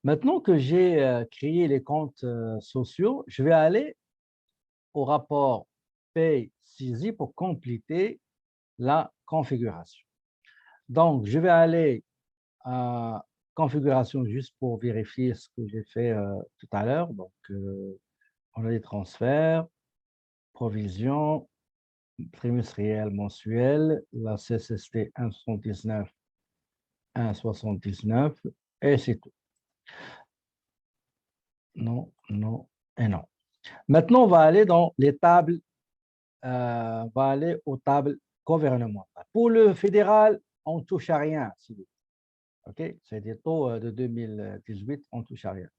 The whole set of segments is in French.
Maintenant que j'ai créé les comptes sociaux, je vais aller au rapport Pay Saisie pour compléter la configuration. Donc, je vais aller à configuration juste pour vérifier ce que j'ai fait tout à l'heure. Donc, on a les transferts, provisions, trimestriel, mensuel, la CSST 1,79, 1,79, et c'est tout. Non, non et non. Maintenant, on va aller dans les tables, on va aller aux tables gouvernementales. Pour le fédéral, on ne touche à rien. OK? C'est des taux de 2018, on ne touche à rien.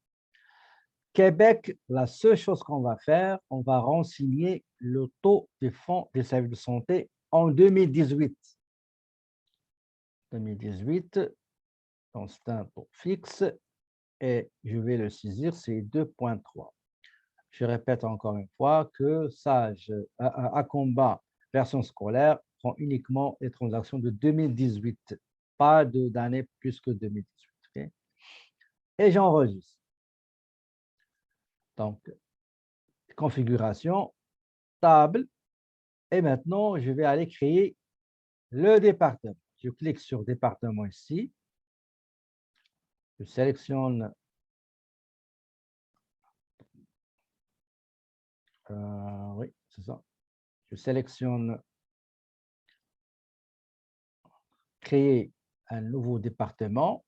Québec, la seule chose qu'on va faire, on va renseigner le taux des fonds des services de santé en 2018. 2018, donc c'est un taux fixe et je vais le saisir, c'est 2,3. Je répète encore une fois que Sage à combat version scolaire prend uniquement les transactions de 2018, pas d'années plus que 2018. Okay? Et j'enregistre. Donc, configuration, table, et maintenant, je vais aller créer le département. Je clique sur département ici, je sélectionne oui, c'est ça. Je sélectionne créer un nouveau département.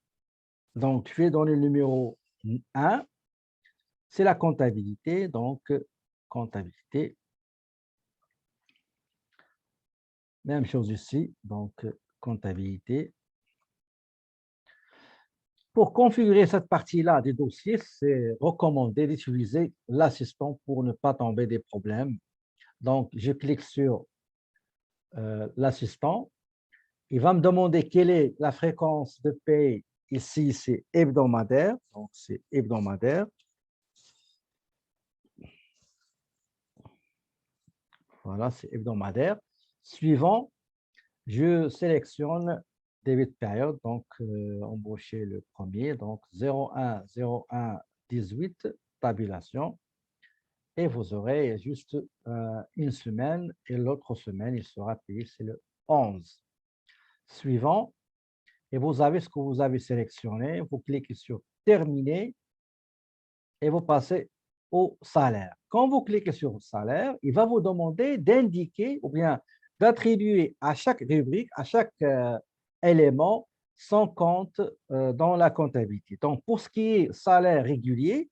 Donc, je vais donner le numéro 1. C'est la comptabilité. Donc, comptabilité. Même chose ici. Donc, comptabilité. Pour configurer cette partie-là des dossiers, c'est recommandé d'utiliser l'assistant pour ne pas tomber des problèmes. Donc, je clique sur l'assistant. Il va me demander quelle est la fréquence de paie. Ici, c'est hebdomadaire. Donc, c'est hebdomadaire. Voilà, c'est hebdomadaire. Suivant, je sélectionne début de période, donc embaucher le premier, donc 01, 01, 18, tabulation. Et vous aurez juste une semaine et l'autre semaine, il sera payé, c'est le 11. Suivant, et vous avez ce que vous avez sélectionné, vous cliquez sur terminer et vous passez au salaire. Quand vous cliquez sur le salaire, il va vous demander d'indiquer ou bien d'attribuer à chaque rubrique, à chaque élément, son compte dans la comptabilité. Donc, pour ce qui est salaire régulier,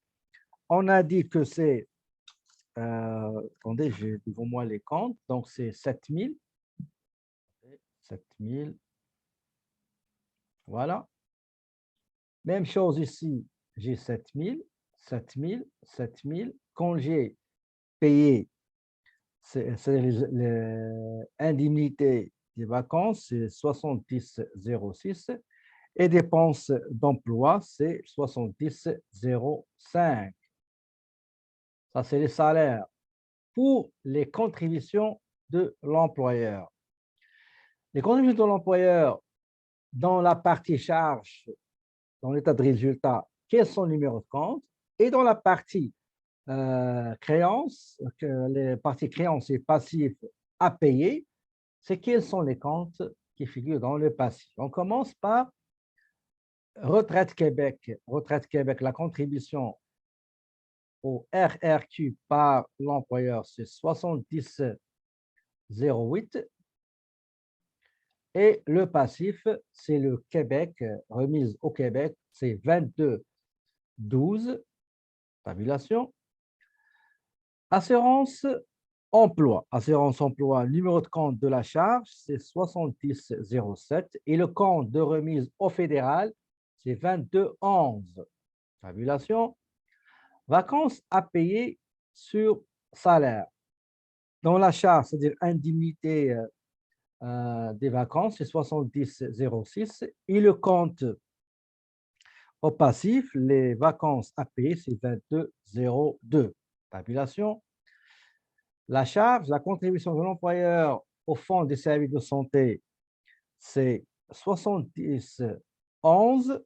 on a dit que c'est, attendez, j'ai devant moi les comptes, donc c'est 7000, 7000, voilà. Même chose ici, j'ai 7000, 7000, 7000. Congé payé, c'est l'indemnité des vacances, c'est 70,06 et dépenses d'emploi, c'est 70,05. Ça, c'est les salaires. Pour les contributions de l'employeur. Les contributions de l'employeur, dans la partie charge, dans l'état de résultat, quels sont les numéros de compte? Et dans la partie créances, les parties créances et passifs à payer, c'est quels sont les comptes qui figurent dans le passif. On commence par Retraite Québec. Retraite Québec, la contribution au RRQ par l'employeur, c'est 70,08. Et le passif, c'est le Québec, remise au Québec, c'est 22,12, tabulation. Assurance emploi. Assurance emploi, numéro de compte de la charge, c'est 70,07 et le compte de remise au fédéral, c'est 22,11. Tabulation. Vacances à payer sur salaire. Dans la charge, c'est-à-dire indemnité des vacances, c'est 70,06 et le compte au passif, les vacances à payer, c'est 22,02. Tabulation. La charge, la contribution de l'employeur au fonds des services de santé, c'est 70,11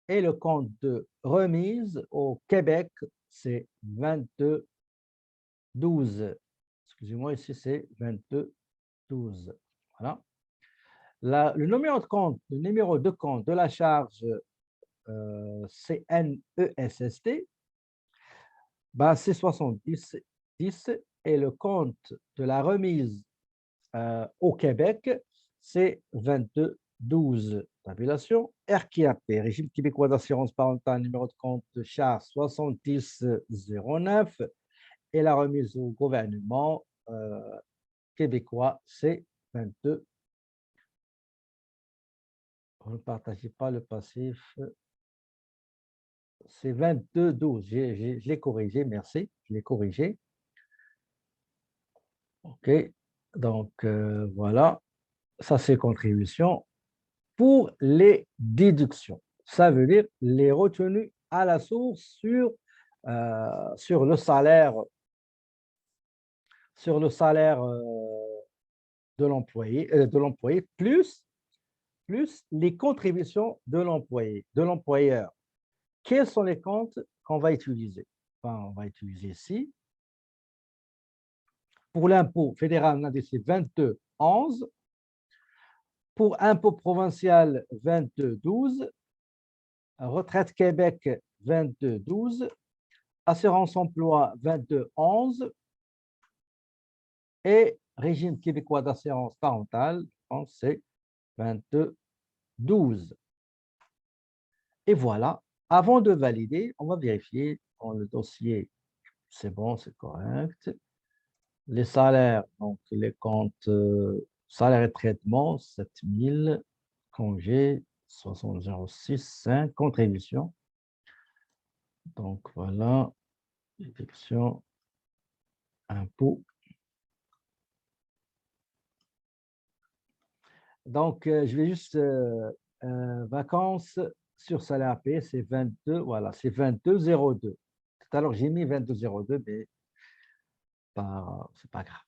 Et le compte de remise au Québec, c'est 22,12. Excusez-moi, ici, c'est 22,12. Voilà. Le numéro de compte de la charge CNESST, ben, c'est 70 10 et le compte de la remise au Québec, c'est 22,12. Tabulation RQAP, Régime québécois d'assurance parentale, numéro de compte de charge 7009 et la remise au gouvernement québécois, c'est 22. Vous ne partagez pas le passif. C'est 22,12. Je l'ai corrigé, merci. Je l'ai corrigé. OK. Donc, voilà. Ça, c'est contribution. Pour les déductions, ça veut dire les retenues à la source sur le salaire, de l'employé plus les contributions de l'employé, de l'employeur. Quels sont les comptes qu'on va utiliser? Enfin, on va utiliser ici. Pour l'impôt fédéral, on a dit 22,11. Pour impôt provincial, 22,12. Retraite Québec, 22,12. Assurance emploi, 22,11. Et régime québécois d'assurance parentale, c'est 22,12. Et voilà, avant de valider, on va vérifier dans le dossier, c'est bon, c'est correct. Les salaires, donc les comptes salaire et traitement, 7 000, congé, 60,06, contribution. Donc voilà, déduction, impôt. Donc, je vais juste vacances sur salaire payé, c'est 22, voilà, c'est 22,02. Tout à l'heure, j'ai mis 22,02, mais c'est pas grave.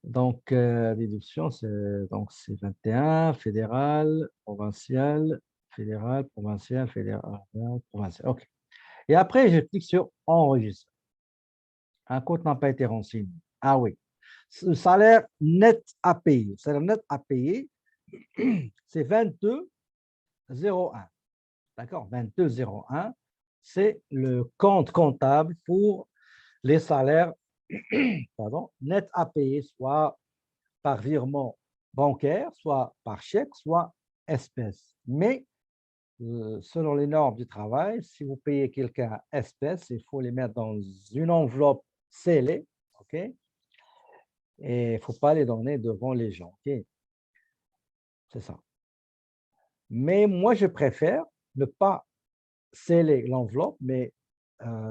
Donc, déduction, c'est 21, fédéral, provincial, fédéral, provincial, fédéral, provincial. OK. Et après, je clique sur enregistrer. Un compte n'a pas été renseigné. Ah oui. Le salaire net à payer. Le salaire net à payer, c'est 22,01. D'accord? 22,01, c'est le compte comptable pour les salaires net à payer, soit par virement bancaire, soit par chèque, soit espèce. Mais selon les normes du travail, si vous payez quelqu'un espèce, il faut les mettre dans une enveloppe scellée, OK? Et il ne faut pas les donner devant les gens, OK? C'est ça. Mais moi, je préfère ne pas sceller l'enveloppe, mais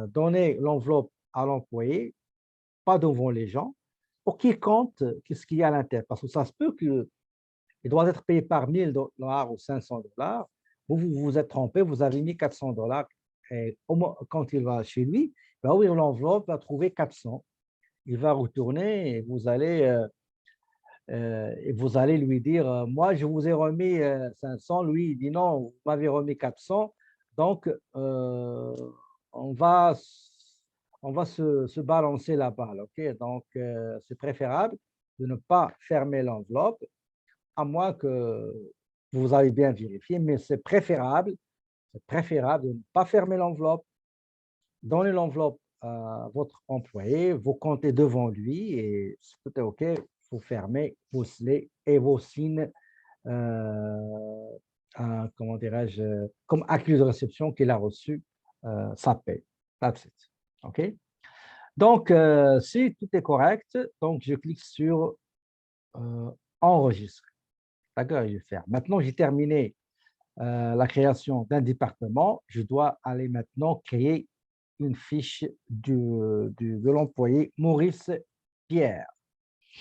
donner l'enveloppe à l'employé, pas devant les gens, pour qu'il compte qu'est-ce qu'il y a à l'intérieur. Parce que ça se peut qu'il doit être payé par 1 000 $ ou 500 $. Vous vous êtes trompé, vous avez mis 400 $. Et quand il va chez lui, il va ouvrir l'enveloppe, il va trouver 400. Il va retourner et vous allez lui dire, moi, je vous ai remis 500. Lui, il dit, non, vous m'avez remis 400. Donc, on va se balancer la balle. OK? Donc, c'est préférable de ne pas fermer l'enveloppe, à moins que vous avez bien vérifié, mais c'est préférable de ne pas fermer l'enveloppe, donner l'enveloppe à votre employé, vous comptez devant lui et si tout est OK, vous fermez, vous scellez et vous signez, comment dirais-je, comme accusé de réception qu'il a reçu sa paie. That's it. OK? Donc, si tout est correct, donc je clique sur enregistrer. D'accord, je vais faire. Maintenant, j'ai terminé la création d'un département. Je dois aller maintenant créer une fiche de l'employé Maurice Pierre.